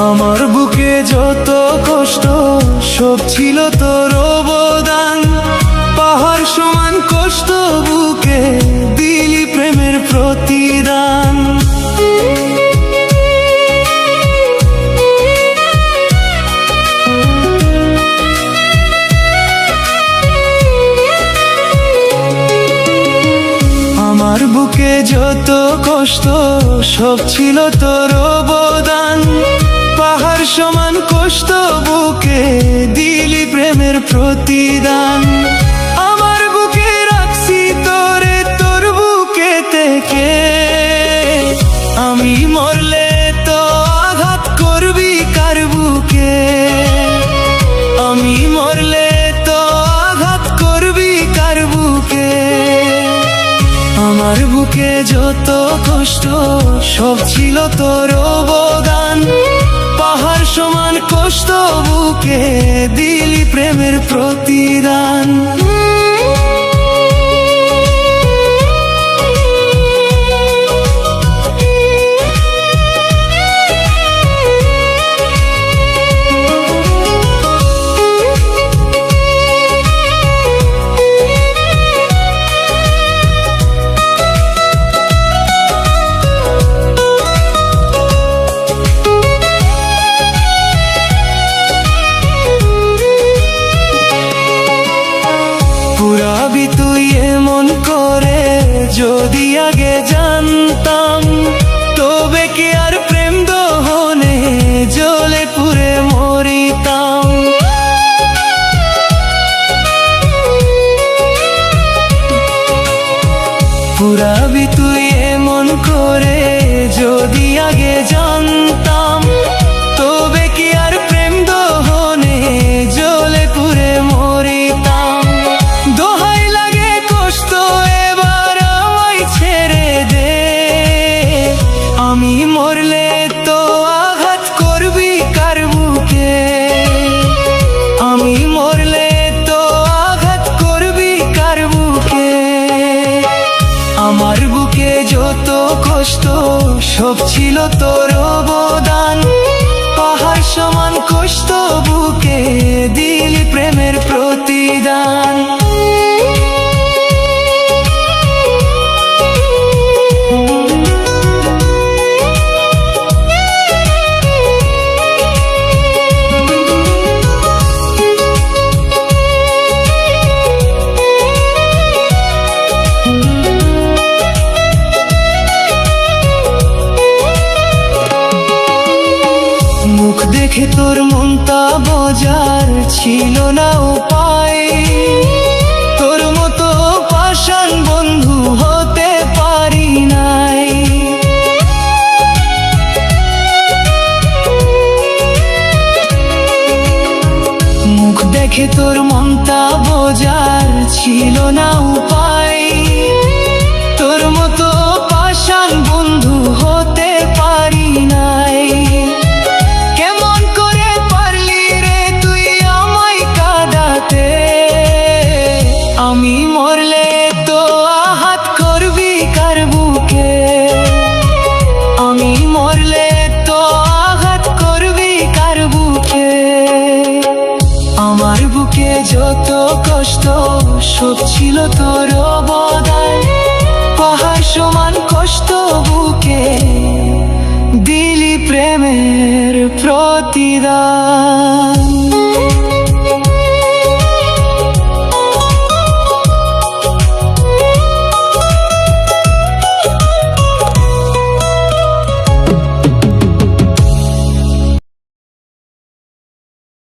আমার বুকে যত কষ্ট সব ছিল তোর অবদান। পাহাড় সমান কষ্ট বুকে দিলি প্রেমের প্রতিদান। আমার বুকে যত কষ্ট সব ছিল তোর অবদান। পাহাড় সমান কষ্ট বুকে দিলি প্রেমের প্রতিদান। আমার বুকে রাখছি তোরে তোর বুকে থেকে, আমি মরলে তো আঘাত করবি কার বুকে। আমি মরলে তো আঘাত করবি কার বুকে। আমার বুকে যত কষ্ট সব ছিল তোর অবদান। পাহাড় সমান কষ্ট বুকে দিলি প্রেমের প্রতিদান। পুরাবি তুই এমন করে যদি আগে জানতাম, তবে কি আর প্রেম দহনে জ্বলে পুড়ে মরিতাম। পুরাবি তুই এমন করে যদি আগে জানতাম, তবে কি আর প্রেম দহনে জ্বলে পুড়ে মরিতাম। দোহাই লাগে কষ্ট এবার আমায় ছেড়ে দে। আমি মরলে তো আঘাত করবি কার বুকে। আমি মরলে তো আঘাত করবি কার বুকে। আমার বুকে যত কষ্ট সব ছিল তোর অবদান। পাহাড় সমান কষ্ট বুকে দিলি প্রেমের প্রতিদান। মুখ দেখে তোর মনটা বোঝার ছিল না উপায়। তোর মতো পাষাণ বন্ধু হতে পারি নাই। মুখ দেখে তোর মনটা বোঝার ছিল না উপায়। তোর মতো পাষাণ বন্ধু হতে পারি নাই। আমি মরলে তো আঘাত করবি কার বুকে। আমি মরলে তো আঘাত করবি কার বুকে। আমার বুকে যত কষ্ট সব ছিল তোর অবদান। পাহাড় সমান কষ্ট বুকে দিলি প্রেমের প্রতিদান।